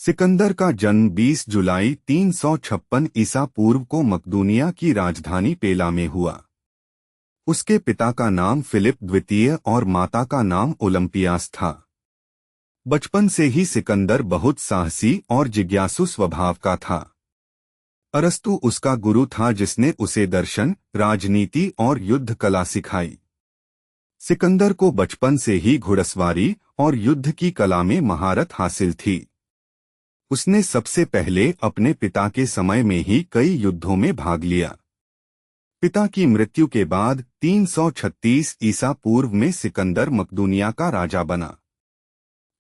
सिकंदर का जन्म 20 जुलाई 356 ईसा पूर्व को मकदूनिया की राजधानी पेला में हुआ। उसके पिता का नाम फिलिप द्वितीय और माता का नाम ओलंपियास था। बचपन से ही सिकंदर बहुत साहसी और जिज्ञासु स्वभाव का था। अरस्तु उसका गुरु था जिसने उसे दर्शन, राजनीति और युद्ध कला सिखाई। सिकंदर को बचपन से ही घुड़सवारी और युद्ध की कला में महारत हासिल थी। उसने सबसे पहले अपने पिता के समय में ही कई युद्धों में भाग लिया। पिता की मृत्यु के बाद 336 ईसा पूर्व में सिकंदर मकदूनिया का राजा बना।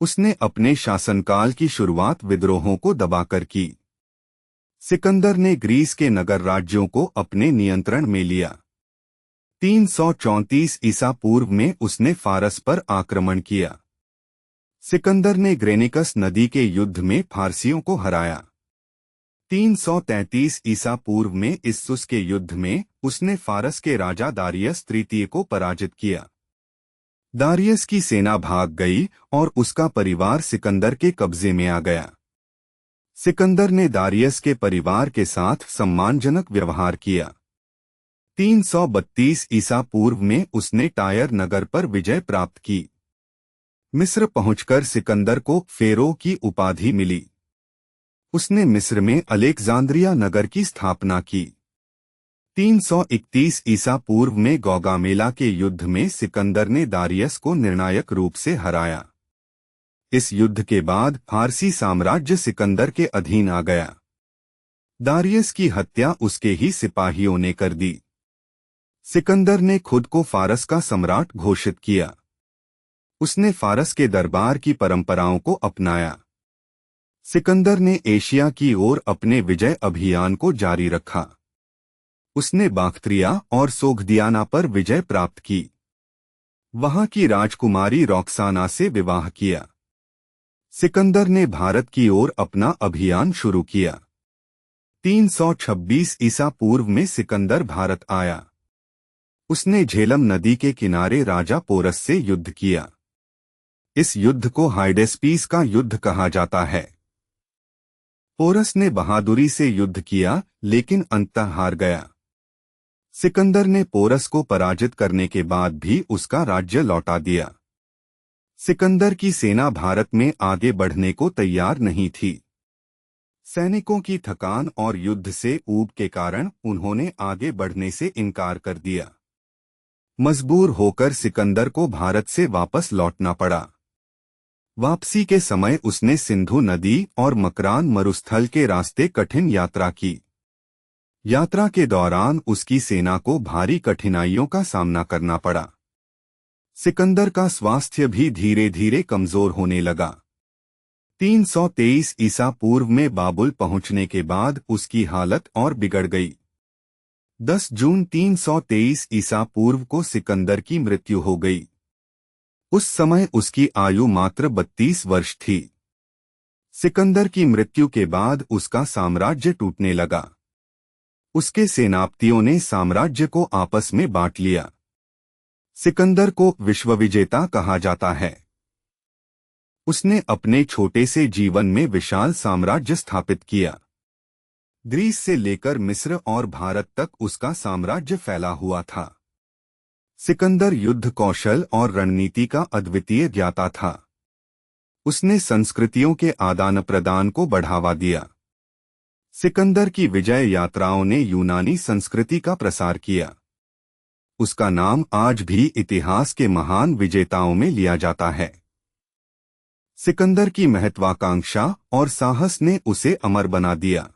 उसने अपने शासनकाल की शुरुआत विद्रोहों को दबाकर की। सिकंदर ने ग्रीस के नगर राज्यों को अपने नियंत्रण में लिया। 334 ईसा पूर्व में उसने फारस पर आक्रमण किया। सिकंदर ने ग्रेनिकस नदी के युद्ध में फारसियों को हराया। 333 ईसा पूर्व में इस्सुस के युद्ध में उसने फारस के राजा दारियस तृतीय को पराजित किया। दारियस की सेना भाग गई और उसका परिवार सिकंदर के कब्जे में आ गया। सिकंदर ने दारियस के परिवार के साथ सम्मानजनक व्यवहार किया। 332 ईसा पूर्व में उसने टायर नगर पर विजय प्राप्त की। मिस्र पहुंचकर सिकंदर को फेरो की उपाधि मिली। उसने मिस्र में अलेक्जेंड्रिया नगर की स्थापना की। 331 ईसा पूर्व में गौगामेला के युद्ध में सिकंदर ने दारियस को निर्णायक रूप से हराया। इस युद्ध के बाद फारसी साम्राज्य सिकंदर के अधीन आ गया। दारियस की हत्या उसके ही सिपाहियों ने कर दी। सिकंदर ने खुद को फारस का सम्राट घोषित किया। उसने फारस के दरबार की परंपराओं को अपनाया। सिकंदर ने एशिया की ओर अपने विजय अभियान को जारी रखा। उसने बाख्त्रिया और सोग्डियाना पर विजय प्राप्त की। वहां की राजकुमारी रॉक्साना से विवाह किया। सिकंदर ने भारत की ओर अपना अभियान शुरू किया। 326 ईसा पूर्व में सिकंदर भारत आया। उसने झेलम नदी के किनारे राजा पोरस से युद्ध किया। इस युद्ध को हाइडेस्पीस का युद्ध कहा जाता है। पोरस ने बहादुरी से युद्ध किया लेकिन अंततः हार गया। सिकंदर ने पोरस को पराजित करने के बाद भी उसका राज्य लौटा दिया। सिकंदर की सेना भारत में आगे बढ़ने को तैयार नहीं थी। सैनिकों की थकान और युद्ध से ऊब के कारण उन्होंने आगे बढ़ने से इनकार कर दिया। मजबूर होकर सिकंदर को भारत से वापस लौटना पड़ा। वापसी के समय उसने सिंधु नदी और मकरान मरुस्थल के रास्ते कठिन यात्रा की। यात्रा के दौरान उसकी सेना को भारी कठिनाइयों का सामना करना पड़ा। सिकंदर का स्वास्थ्य भी धीरे धीरे कमजोर होने लगा। 323 ईसा पूर्व में बाबुल पहुंचने के बाद उसकी हालत और बिगड़ गई। 10 जून 323 ईसा पूर्व को सिकंदर की मृत्यु हो गई। उस समय उसकी आयु मात्र 32 वर्ष थी। सिकंदर की मृत्यु के बाद उसका साम्राज्य टूटने लगा। उसके सेनापतियों ने साम्राज्य को आपस में बांट लिया। सिकंदर को विश्वविजेता कहा जाता है। उसने अपने छोटे से जीवन में विशाल साम्राज्य स्थापित किया। ग्रीस से लेकर मिस्र और भारत तक उसका साम्राज्य फैला हुआ था। सिकंदर युद्ध कौशल और रणनीति का अद्वितीय ज्ञाता था। उसने संस्कृतियों के आदान प्रदान को बढ़ावा दिया। सिकंदर की विजय यात्राओं ने यूनानी संस्कृति का प्रसार किया। उसका नाम आज भी इतिहास के महान विजेताओं में लिया जाता है। सिकंदर की महत्वाकांक्षा और साहस ने उसे अमर बना दिया।